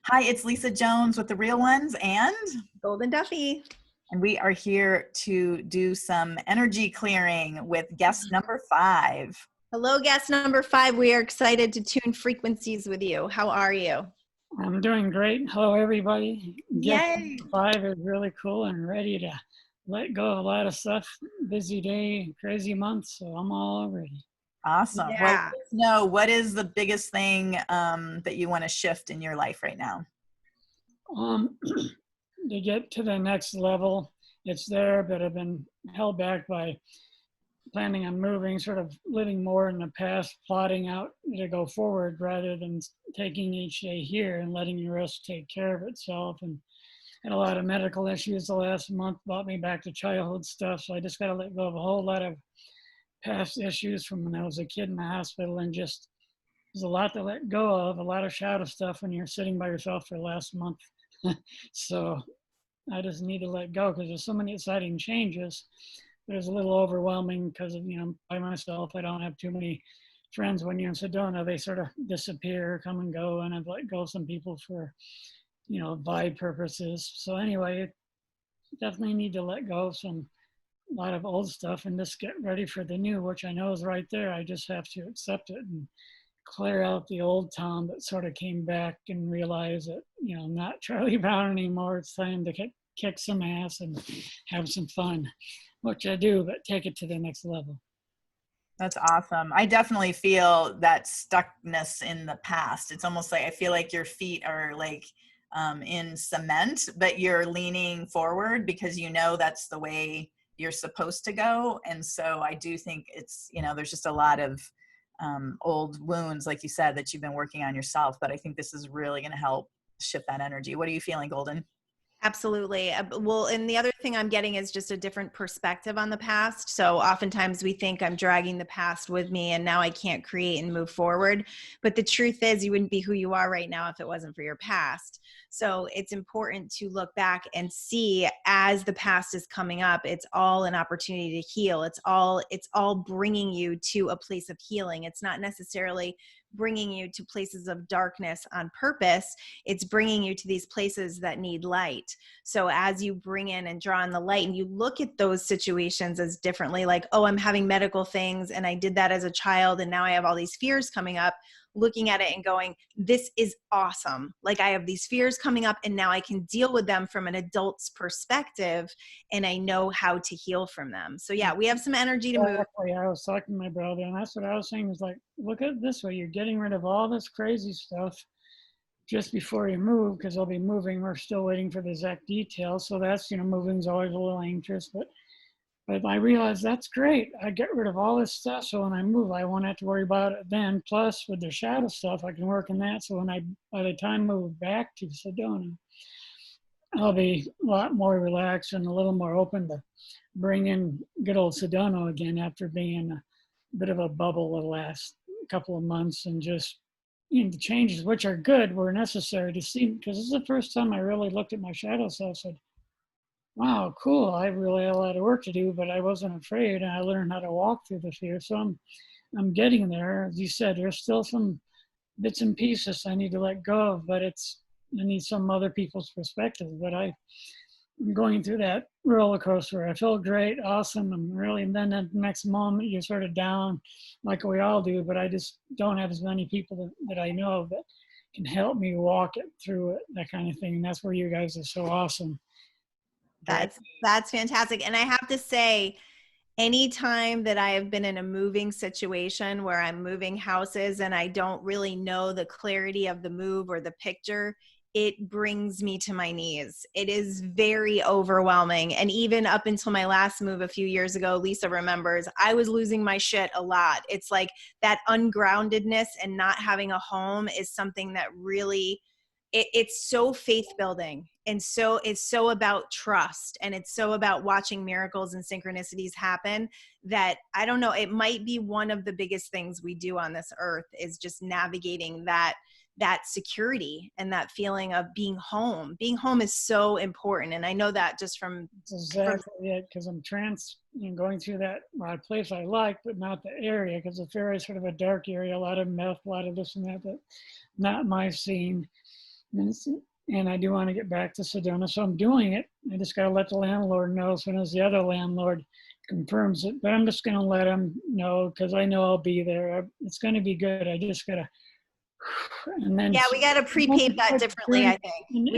Hi, it's Lisa Jones with the Real Onez Goldyn Duffy. and we are here to do some energy clearing with guest number 5. Hello, guest number 5. We are excited to tune frequencies with you. How are you? I'm doing great. Hello, everybody. Guest Yay. number 5 is really cool and ready to let go of a lot of stuff. Busy day, crazy month, so I'm all ready. Awesome. Yeah. Well, let us know, what is the biggest thing that you want to shift in your life right now? To get to the next level, it's there, but I've been held back by planning on moving, sort of living more in the past, plotting out to go forward rather than taking each day here and letting the rest take care of itself. And had a lot of medical issues the last month, brought me back to childhood stuff. So I just got to let go of a whole lot of past issues from when I was a kid in the hospital, and just there's a lot to let go of, a lot of shadow stuff when you're sitting by yourself for the last month. So I just need to let go because there's so many exciting changes. But it's a little overwhelming because of, by myself, I don't have too many friends. When you're in Sedona, they sort of disappear, come and go, and I've let go of some people for, vibe purposes. So anyway, definitely need to let go of a lot of old stuff and just get ready for the new, which I know is right there. I just have to accept it and clear out the old Tom that sort of came back and realize that, I'm not Charlie Brown anymore. It's time to kick some ass and have some fun, which I do, but take it to the next level. That's awesome. I definitely feel that stuckness in the past. It's almost like I feel like your feet are like in cement, but you're leaning forward because that's the way you're supposed to go. And so I do think it's, there's just a lot of old wounds, like you said, that you've been working on yourself. But I think this is really going to help shift that energy. What are you feeling, Goldyn? Absolutely. Well, and the other thing I'm getting is just a different perspective on the past. So oftentimes we think I'm dragging the past with me and now I can't create and move forward. But the truth is you wouldn't be who you are right now if it wasn't for your past. So it's important to look back and see as the past is coming up, it's all an opportunity to heal. It's all bringing you to a place of healing. It's not necessarily bringing you to places of darkness on purpose. It's bringing you to these places that need light. So as you bring in and draw on the light and you look at those situations as differently, like, oh, I'm having medical things and I did that as a child and now I have all these fears coming up, looking at it and going, this is awesome. Like I have these fears coming up and now I can deal with them from an adult's perspective and I know how to heal from them. So yeah, we have some energy to move. Exactly. I was talking to my brother and that's what I was saying, is like, look at it this way. You're getting rid of all this crazy stuff just before you move, because I'll be moving. We're still waiting for the exact details. So that's, moving's always a little anxious, but I realized that's great. I get rid of all this stuff. So when I move, I won't have to worry about it then. Plus with the shadow stuff, I can work in that. So by the time I move back to Sedona, I'll be a lot more relaxed and a little more open to bring in good old Sedona again after being in a bit of a bubble the last couple of months, and just, the changes, which are good, were necessary to see, because this is the first time I really looked at my shadow self and said, wow, cool, I really had a lot of work to do, but I wasn't afraid, and I learned how to walk through the fear. So I'm getting there. As you said, there's still some bits and pieces I need to let go of, but I need some other people's perspective. But I'm going through that roller coaster. I feel great, awesome, and then the next moment you're sort of down, like we all do, but I just don't have as many people that I know of that can help me walk it through it, that kind of thing. And that's where you guys are so awesome. That's fantastic. And I have to say, anytime that I have been in a moving situation where I'm moving houses and I don't really know the clarity of the move or the picture, it brings me to my knees. It is very overwhelming. And even up until my last move a few years ago, Lisa remembers, I was losing my shit a lot. It's like that ungroundedness and not having a home is something that really, it's so faith building. And so it's so about trust, and it's so about watching miracles and synchronicities happen that, I don't know, it might be one of the biggest things we do on this earth is just navigating that security and that feeling of being home. Being home is so important. And I know that just from exactly it, because I'm going through that place I like, but not the area, because it's very sort of a dark area, a lot of meth, a lot of this and that, but not my scene. And I do want to get back to Sedona, so I'm doing it. I just got to let the landlord know as soon as the other landlord confirms it. But I'm just going to let him know because I know I'll be there. It's going to be good. I just got to, and then Yeah, we got to prepave that differently. I think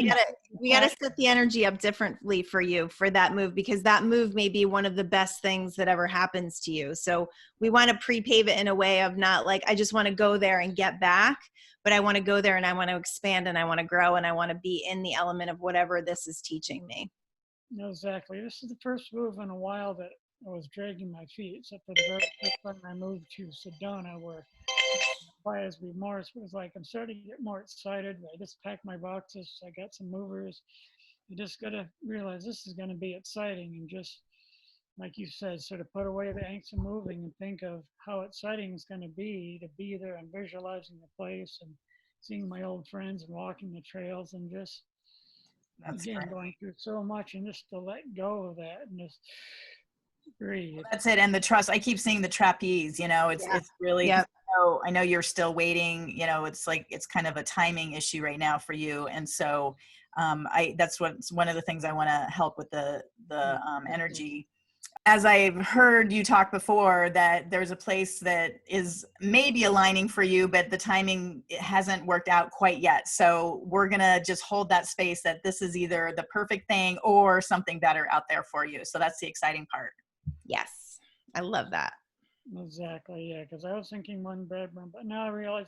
we got to set the energy up differently for you for that move, because that move may be one of the best things that ever happens to you. So we want to prepave it in a way of not like, I just want to go there and get back, but I want to go there and I want to expand and I want to grow and I want to be in the element of whatever this is teaching me. Exactly. This is the first move in a while that I was dragging my feet, except for the very first time I moved to Sedona, where buyer's remorse was like, I'm starting to get more excited. I just packed my boxes. I got some movers. You just got to realize this is going to be exciting, and just like you said, sort of put away the angst of moving and think of how exciting it's going to be there and visualizing the place and seeing my old friends and walking the trails and just, That's again, great. going through so much and just to let go of that and just breathe. That's it. And the trust, I keep seeing the trapeze, it's really, Yep. I know you're still waiting, it's like, it's kind of a timing issue right now for you. And so that's one of the things I want to help with the energy. As I've heard you talk before, that there's a place that is maybe aligning for you, but the timing hasn't worked out quite yet. So we're going to just hold that space that this is either the perfect thing or something better out there for you. So that's the exciting part. Yes. I love that. Exactly, yeah, because I was thinking one bedroom, but now I realize,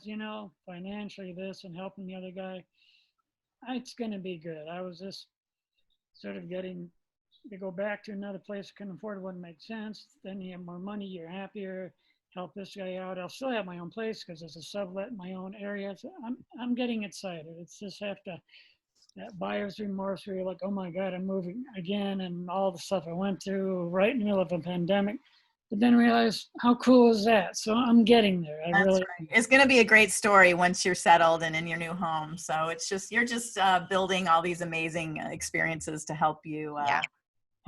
financially this and helping the other guy, it's going to be good. I was just sort of getting to go back to another place I can afford wouldn't make sense. Then you have more money, you're happier, help this guy out. I'll still have my own place because it's a sublet in my own area. So I'm getting excited. It's just that buyer's remorse where you're like, oh my God, I'm moving again, and all the stuff I went through right in the middle of a pandemic. But then realize how cool is that? So I'm getting there. That's right. It's going to be a great story once you're settled and in your new home. So you're just building all these amazing experiences to help you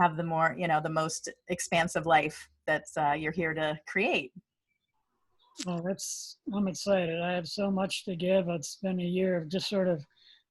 have the more, the most expansive life that you're here to create. Well, I'm excited. I have so much to give. It's been a year of just sort of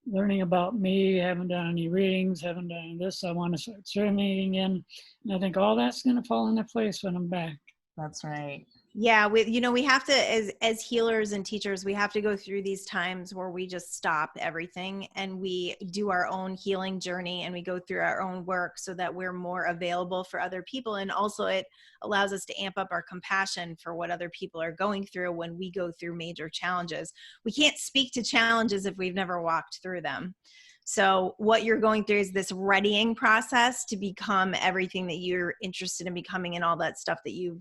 learning about me, haven't done any readings, haven't done any this. I want to start journaling again. And I think all that's going to fall into place when I'm back. That's right. Yeah, we have to, as healers and teachers, we have to go through these times where we just stop everything and we do our own healing journey and we go through our own work so that we're more available for other people. And also it allows us to amp up our compassion for what other people are going through when we go through major challenges. We can't speak to challenges if we've never walked through them. So what you're going through is this readying process to become everything that you're interested in becoming and all that stuff that you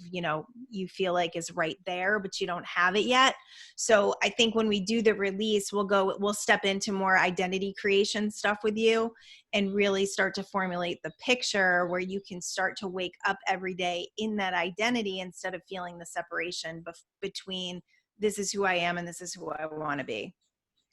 feel like is right there, but you don't have it yet. So I think when we do the release, we'll step into more identity creation stuff with you and really start to formulate the picture where you can start to wake up every day in that identity instead of feeling the separation between this is who I am and this is who I want to be.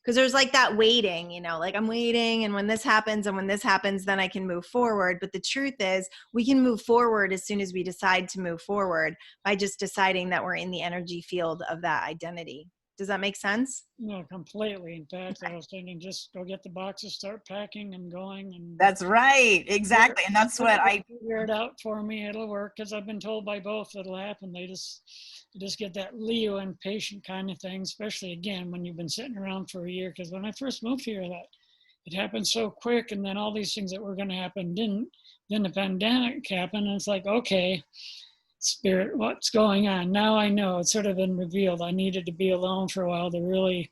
Because there's like that waiting, like I'm waiting and when this happens and when this happens, then I can move forward. But the truth is we can move forward as soon as we decide to move forward by just deciding that we're in the energy field of that identity. Does that make sense? No, completely. In fact, I was thinking just go get the boxes, start packing and going. And that's right. Exactly. And that's what I figure it out for me. It'll work because I've been told by both it'll happen. They just get that Leo impatient kind of thing, especially again when you've been sitting around for a year. Because when I first moved here, that it happened so quick, and then all these things that were going to happen didn't. Then the pandemic happened, and it's like, okay, Spirit, what's going on? Now I know it's sort of been revealed. I needed to be alone for a while to really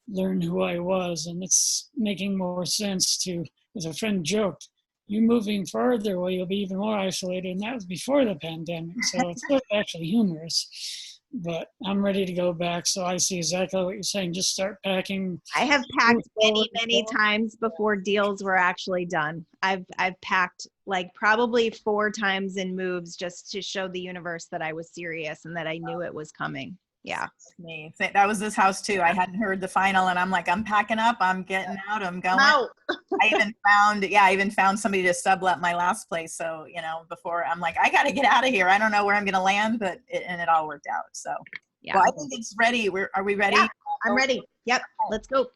learn who I was, and it's making more sense to, as a friend joked, you moving further where you'll be even more isolated, and that was before the pandemic, so it's sort of actually humorous. But I'm ready to go back, so I see exactly what you're saying. Just start packing. I have packed many times before deals were actually done. I've packed like probably 4 times in moves just to show the universe that I was serious and that I knew it was coming. Yeah. Me. That was this house too. I hadn't heard the final and I'm like, I'm packing up, I'm getting out, I'm going. I even found somebody to sublet my last place. So, before I'm like, I got to get out of here. I don't know where I'm going to land, but it all worked out. So, yeah. Well, I think it's ready. Are we ready? Yeah, I'm ready. Yep. Let's go.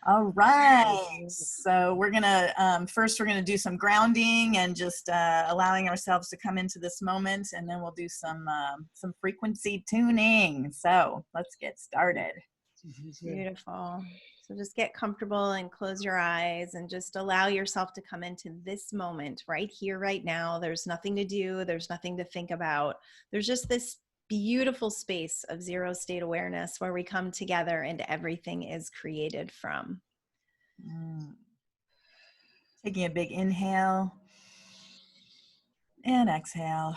All right. So we're gonna first we're gonna do some grounding and just allowing ourselves to come into this moment, and then we'll do some frequency tuning. So let's get started. Beautiful. So just get comfortable and close your eyes and just allow yourself to come into this moment right here, right now. There's nothing to do. There's nothing to think about. There's just this beautiful space of zero state awareness where we come together and everything is created from. Taking a big inhale and exhale.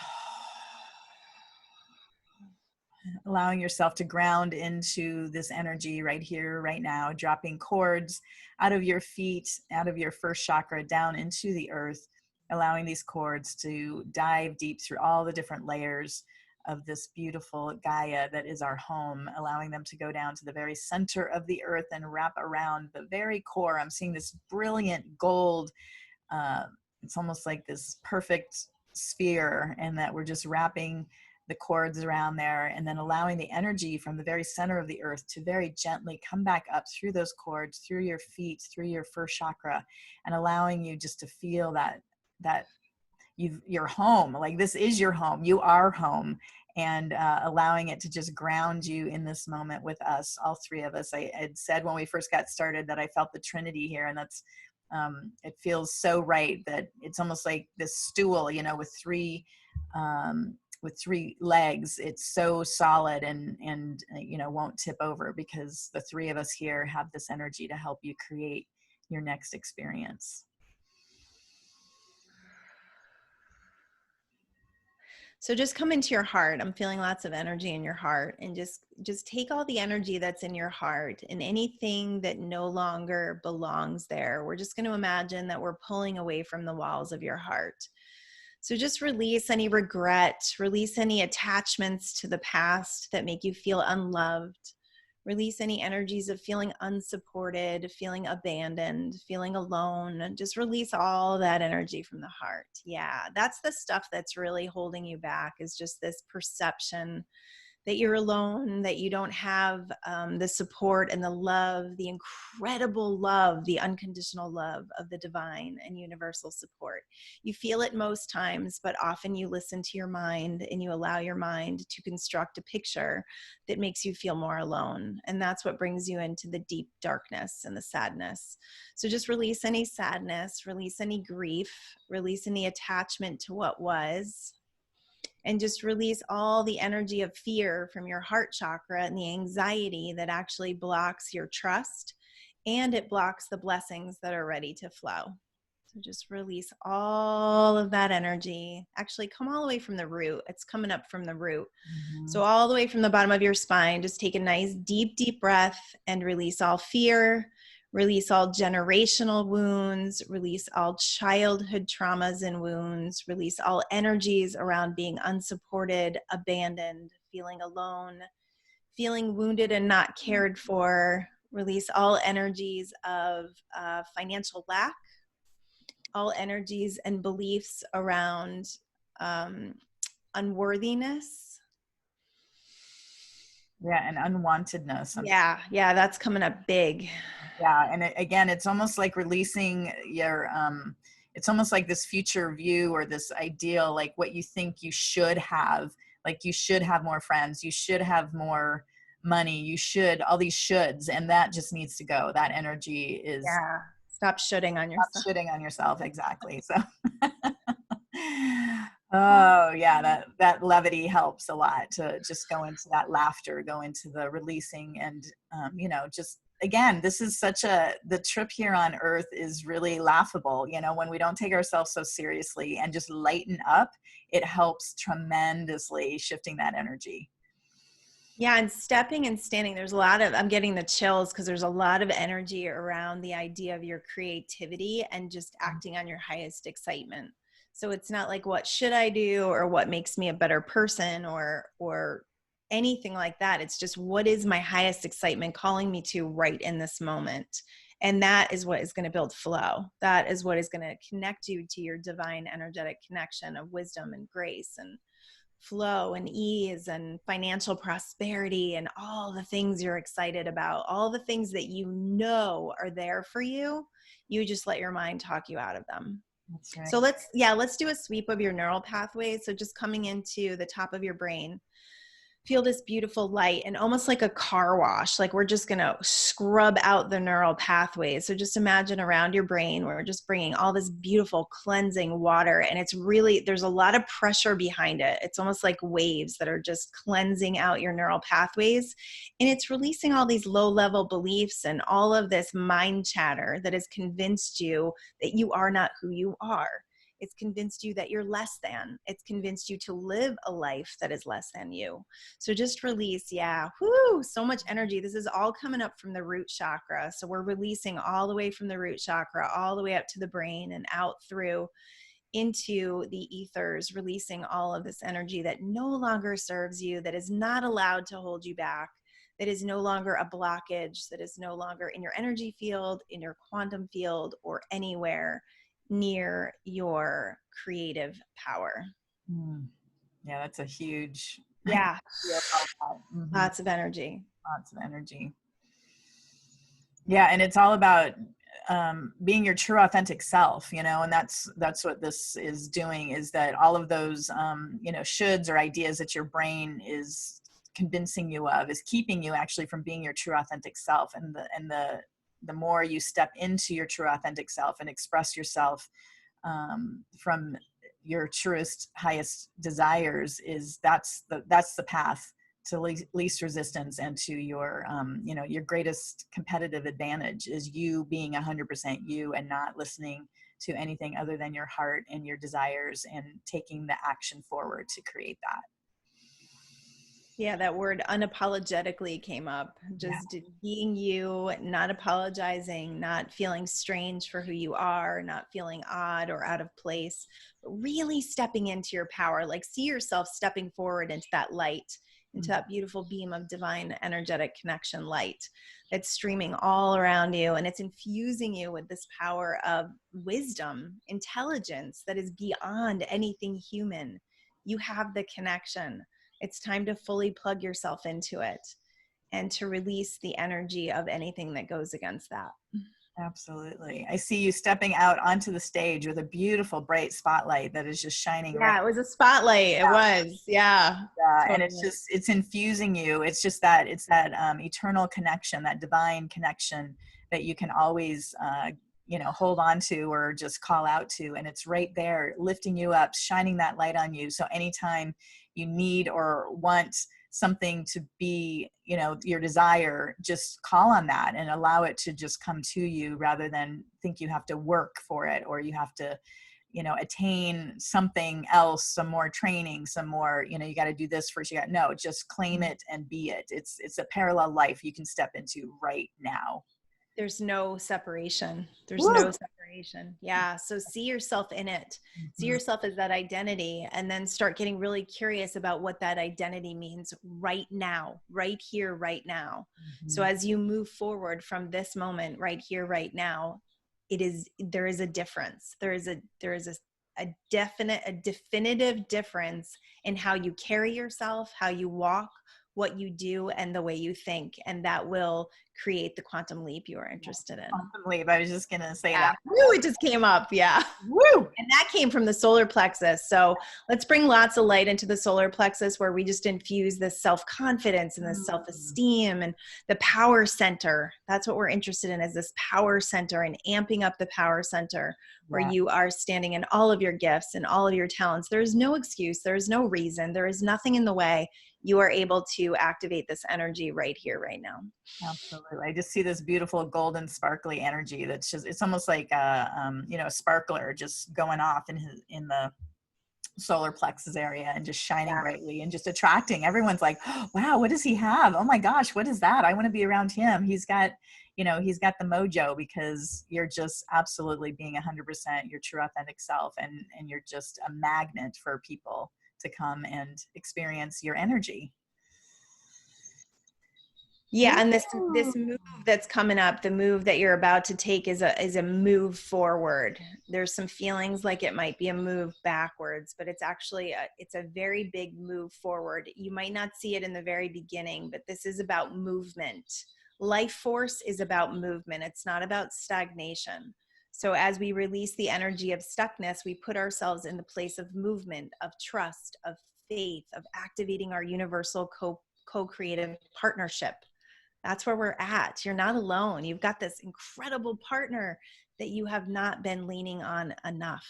Allowing yourself to ground into this energy right here, right now, dropping cords out of your feet, out of your first chakra, down into the earth, allowing these cords to dive deep through all the different layers of this beautiful Gaia that is our home, allowing them to go down to the very center of the earth and wrap around the very core. I'm seeing this brilliant gold. It's almost like this perfect sphere, and that we're just wrapping the cords around there, and then allowing the energy from the very center of the earth to very gently come back up through those cords, through your feet, through your first chakra, and allowing you just to feel that you're home. Like, this is your home. You are home. And allowing it to just ground you in this moment with us, all three of us. I had said when we first got started that I felt the Trinity here, and that's it feels so right that it's almost like this stool, you know, with three legs. It's so solid and you know, won't tip over, because the three of us here have this energy to help you create your next experience. So just come into your heart. I'm feeling lots of energy in your heart, and just take all the energy that's in your heart and anything that no longer belongs there. We're just going to imagine that we're pulling away from the walls of your heart. So just release any regret, release any attachments to the past that make you feel unloved. Release any energies of feeling unsupported, feeling abandoned, feeling alone. Just release all that energy from the heart. Yeah, that's the stuff that's really holding you back, is just this perception that you're alone, that you don't have the support and the love, the incredible love, the unconditional love of the divine and universal support. You feel it most times, but often you listen to your mind and you allow your mind to construct a picture that makes you feel more alone. And that's what brings you into the deep darkness and the sadness. So just release any sadness, release any grief, release any attachment to what was. And just release all the energy of fear from your heart chakra and the anxiety that actually blocks your trust, and it blocks the blessings that are ready to flow. So just release all of that energy. Actually, come all the way from the root. It's coming up from the root. Mm-hmm. So all the way from the bottom of your spine, just take a nice deep, deep breath and release all fear. Release all generational wounds, release all childhood traumas and wounds, release all energies around being unsupported, abandoned, feeling alone, feeling wounded and not cared for. Release all energies of financial lack, all energies and beliefs around unworthiness. Yeah, and unwantedness. Yeah, that's coming up big. Yeah, and again, it's almost like releasing your, it's almost like this future view or this ideal, like what you think you should have. Like, you should have more friends, you should have more money, you should, all these shoulds, and that just needs to go. That energy is, yeah, stop shoulding on yourself. Stop shoulding on yourself, exactly. So oh yeah, that levity helps a lot, to just go into that laughter, go into the releasing, and you know, just again, this is the trip here on earth is really laughable, you know, when we don't take ourselves so seriously and just lighten up. It helps tremendously, shifting that energy. Yeah, and stepping and standing, there's a lot of, I'm getting the chills because there's a lot of energy around the idea of your creativity and just acting on your highest excitement. So it's not like, what should I do, or what makes me a better person, or anything like that. It's just, what is my highest excitement calling me to right in this moment? And that is what is going to build flow. That is what is going to connect you to your divine energetic connection of wisdom and grace and flow and ease and financial prosperity and all the things you're excited about, all the things that you know are there for you. You just let your mind talk you out of them. That's right. So let's do a sweep of your neural pathways. So just coming into the top of your brain, feel this beautiful light, and almost like a car wash, like we're just going to scrub out the neural pathways. So just imagine around your brain, we're just bringing all this beautiful cleansing water, and it's really, there's a lot of pressure behind it. It's almost like waves that are just cleansing out your neural pathways, and it's releasing all these low level beliefs and all of this mind chatter that has convinced you that you are not who you are. It's convinced you that you're less than. It's convinced you to live a life that is less than you. So just release. Yeah. Whoo, so much energy. This is all coming up from the root chakra. So we're releasing all the way from the root chakra, all the way up to the brain and out through into the ethers, releasing all of this energy that no longer serves you, that is not allowed to hold you back, that is no longer a blockage, that is no longer in your energy field, in your quantum field, or anywhere near your creative power. Yeah, that's a huge. Yeah. Mm-hmm. Lots of energy. Lots of energy. Yeah, and it's all about being your true authentic self, you know, and that's what this is doing, is that all of those you know, shoulds or ideas that your brain is convincing you of is keeping you actually from being your true authentic self. And the more you step into your true authentic self and express yourself from your truest, highest desires, is that's the path to least resistance and to your you know, your greatest competitive advantage, is you being 100% you and not listening to anything other than your heart and your desires, and taking the action forward to create that. Yeah, that word unapologetically came up. Just being you, not apologizing, not feeling strange for who you are, not feeling odd or out of place, but really stepping into your power. Like, see yourself stepping forward into that light, into that beautiful beam of divine energetic connection light that's streaming all around you. And it's infusing you with this power of wisdom, intelligence that is beyond anything human. You have the connection. It's time to fully plug yourself into it and to release the energy of anything that goes against that. Absolutely. I see you stepping out onto the stage with a beautiful bright spotlight that is just shining. Yeah, it was a spotlight. Yeah. It was. Yeah. Totally. And it's infusing you. It's that eternal connection, that divine connection that you can always, you know, hold on to or just call out to. And it's right there, lifting you up, shining that light on you. So anytime you need or want something to be, you know, your desire, just call on that and allow it to just come to you, rather than think you have to work for it, or you have to, you know, attain something else, some more training, some more, you know, you got to do this first. No, just claim it and be it. It's a parallel life you can step into right now. There's no separation. There's Woo! no separation. Yeah. So see yourself in it. See yourself as that identity, and then start getting really curious about what that identity means right now, right here, right now. So as you move forward from this moment right here, right now, there is a difference. There is a definitive difference in how you carry yourself, how you walk, what you do, and the way you think. And that will create the quantum leap you are interested in. Quantum leap. I was just going to say that. that. Woo, it just came up. Yeah. Woo! And that came from the solar plexus. So let's bring lots of light into the solar plexus, where we just infuse this self-confidence and this self-esteem and the power center. That's what we're interested in, is this power center, and amping up the power center, where you are standing in all of your gifts and all of your talents. There is no excuse. There is no reason. There is nothing in the way. You are able to activate this energy right here, right now. Absolutely. I just see this beautiful golden sparkly energy that's just, it's almost like a, you know, a sparkler just going off in the solar plexus area, and just shining brightly and just attracting. Everyone's like, oh, wow, what does he have? Oh my gosh, what is that? I want to be around him. He's got, you know, he's got the mojo, because you're just absolutely being 100% your true authentic self. And you're just a magnet for people to come and experience your energy. Yeah, and this move that's coming up, the move that you're about to take is a move forward. There's some feelings like it might be a move backwards, but it's actually it's a very big move forward. You might not see it in the very beginning, but this is about movement. Life force is about movement. It's not about stagnation. So as we release the energy of stuckness, we put ourselves in the place of movement, of trust, of faith, of activating our universal co-creative partnership. That's where we're at. You're not alone. You've got this incredible partner that you have not been leaning on enough.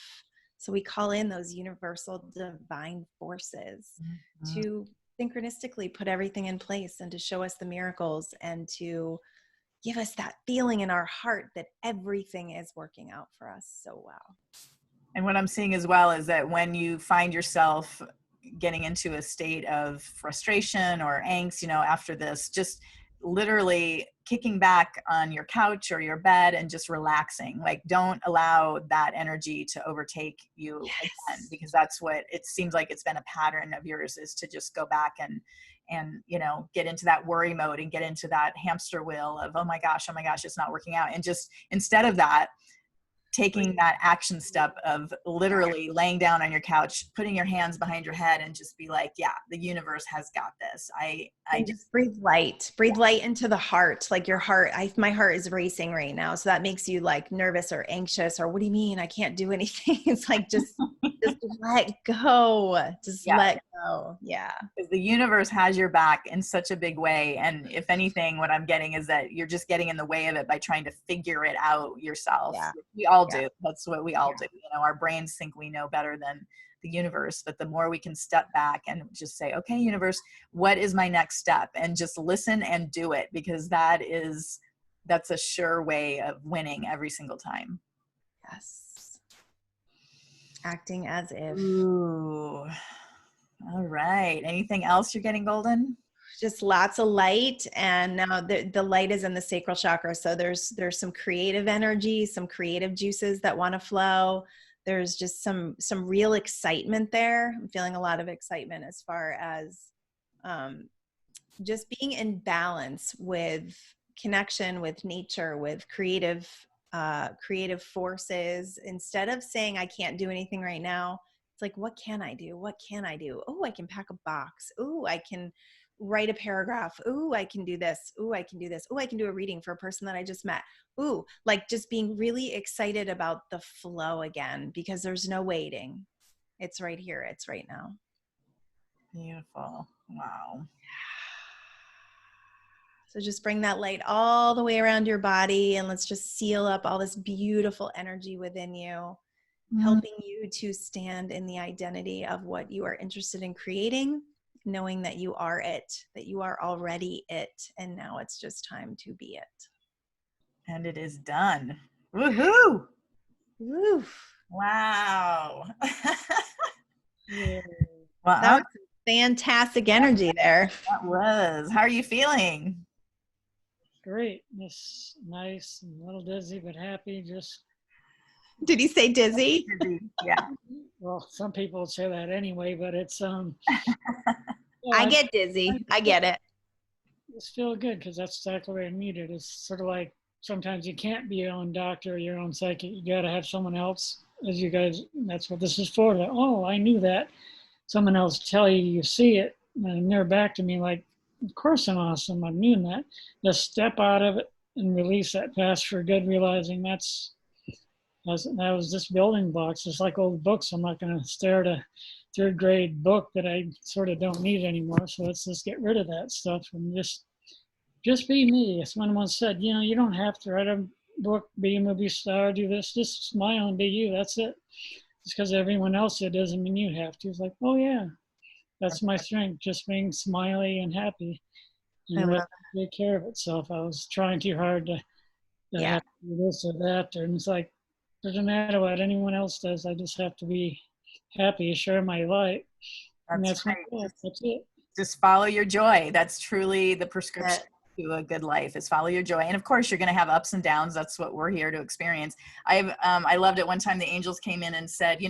So we call in those universal divine forces to synchronistically put everything in place and to show us the miracles and to give us that feeling in our heart that everything is working out for us so well. And what I'm seeing as well is that when you find yourself getting into a state of frustration or angst, after this, just literally kicking back on your couch or your bed and just relaxing. Like, don't allow that energy to overtake you again, because that's what it seems like it's been a pattern of yours, is to just go back and get into that worry mode and get into that hamster wheel of, oh my gosh, it's not working out. And just instead of that, taking that action step of literally laying down on your couch, putting your hands behind your head and just be like, yeah, the universe has got this. I just breathe light into the heart. Like your heart, my heart is racing right now. So that makes you like nervous or anxious or what do you mean? I can't do anything. It's like, just let go. Let go. Yeah. Because the universe has your back in such a big way. And if anything, what I'm getting is that you're just getting in the way of it by trying to figure it out yourself. Yeah. We all do. That's what we all do. Our brains think we know better than the universe, but the more we can step back and just say, okay, universe, what is my next step? And just listen and do it, because that's a sure way of winning every single time. Yes. Acting as if. Ooh. All right. Anything else you're getting, Goldyn? Just lots of light, and now the light is in the sacral chakra. So there's some creative energy, some creative juices that want to flow. There's just some real excitement there. I'm feeling a lot of excitement as far as just being in balance with connection with nature, with creative forces. Instead of saying I can't do anything right now, it's like, what can I do? What can I do? Oh, I can pack a box. Oh, I can write a paragraph. Ooh, I can do this. Ooh, I can do this. Ooh, I can do a reading for a person that I just met. Ooh, like just being really excited about the flow again, because there's no waiting. It's right here. It's right now. Beautiful. Wow. So just bring that light all the way around your body, and let's just seal up all this beautiful energy within you, helping you to stand in the identity of what you are interested in creating, knowing that you are it, that you are already it, and now it's just time to be it. And it is done. Woohoo! Woo! Wow. Well, that was fantastic energy there. That was. How are you feeling? Great. Just nice and a little dizzy, but happy. Just. Did he say dizzy? Yeah. Well, some people would say that anyway, but it's I get dizzy. I get it. Just feel good, because that's exactly what I needed. It's sort of like sometimes you can't be your own doctor or your own psychic. You got to have someone else, as you guys, that's what this is for. Like, oh, I knew that. Someone else tell you, you see it, and they're back to me like, of course I'm awesome. I've known that. Just step out of it and release that past for good, realizing that was just building blocks. It's like old books. I'm not going to stare at a third grade book that I sort of don't need anymore. So let's just get rid of that stuff and just be me. Someone once said, you don't have to write a book, be a movie star, do this. Just smile and be you. That's it. Just because everyone else did doesn't mean you have to. It's like, oh yeah, that's my strength. Just being smiley and happy. And let it take care of itself. I was trying too hard to have to do this or that. And it's like, doesn't matter what anyone else does. I just have to be happy, share my light. That's right. That's it. Just follow your joy. That's truly the prescription to a good life, is follow your joy. And of course, you're going to have ups and downs. That's what we're here to experience. I loved it one time the angels came in and said,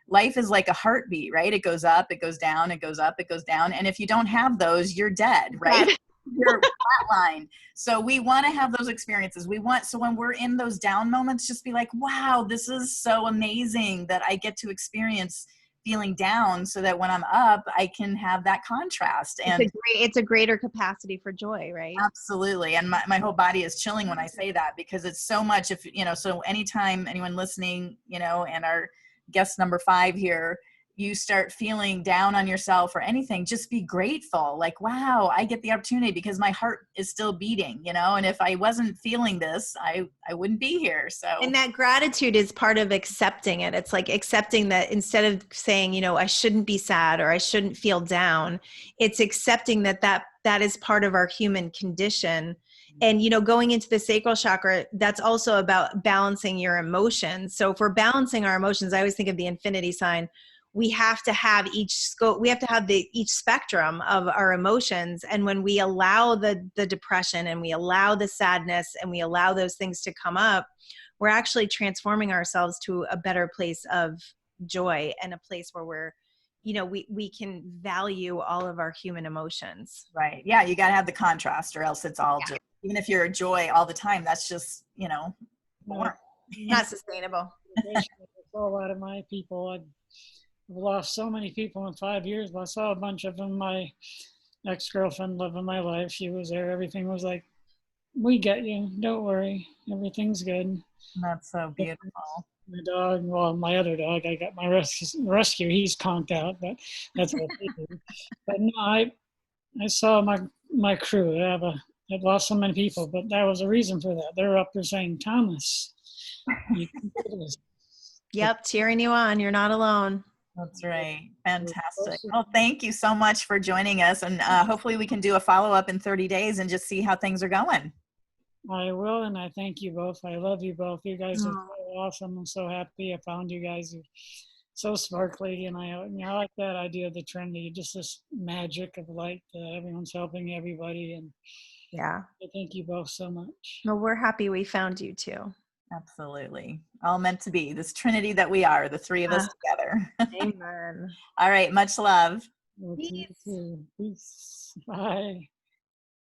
life is like a heartbeat, right? It goes up, it goes down, it goes up, it goes down. And if you don't have those, you're dead, right? you're flatlined. So we want to have those experiences. So when we're in those down moments, just be like, wow, this is so amazing that I get to experience feeling down, so that when I'm up, I can have that contrast. And It's a greater capacity for joy, right? absolutely. And my whole body is chilling when I say that, because it's so much. If, so anytime anyone listening, and our guest number 5 here, you start feeling down on yourself or anything, just be grateful. Like, wow, I get the opportunity because my heart is still beating, and if I wasn't feeling this, I wouldn't be here. So, and that gratitude is part of accepting it. It's like accepting that instead of saying, I shouldn't be sad or I shouldn't feel down, it's accepting that is part of our human condition. And, going into the sacral chakra, that's also about balancing your emotions. So if we're balancing our emotions, I always think of the infinity sign. We have to have each scope. We have to have each spectrum of our emotions. And when we allow the depression and we allow the sadness and we allow those things to come up, we're actually transforming ourselves to a better place of joy and a place where we're, we can value all of our human emotions. right. Yeah. You got to have the contrast, or else it's all just, even if you're a joy all the time, that's just, boring. Not sustainable. It's a lot of my people. I've lost so many people in 5 years. I saw a bunch of them. My ex-girlfriend, love of my life, she was there. Everything was like, we get you. Don't worry. Everything's good. That's so beautiful. My dog, well, my other dog, I got my rescue. He's conked out, but that's what they do. But no, I saw my crew. I've lost so many people, but that was a reason for that. They're up there saying, Thomas, you can do this. Yep, cheering you on. You're not alone. That's right. Fantastic. Well, thank you so much for joining us. And hopefully we can do a follow-up in 30 days and just see how things are going. I will, and I thank you both. I love you both. You guys are so awesome. I'm so happy I found you guys. You're so sparkly, and I like that idea of the Trinity, just this magic of light that everyone's helping everybody. And yeah, I thank you both so much. Well, we're happy we found you too. Absolutely. All meant to be. This Trinity that we are, the 3 of us together. Amen. All right. Much love. Peace. Peace. Bye.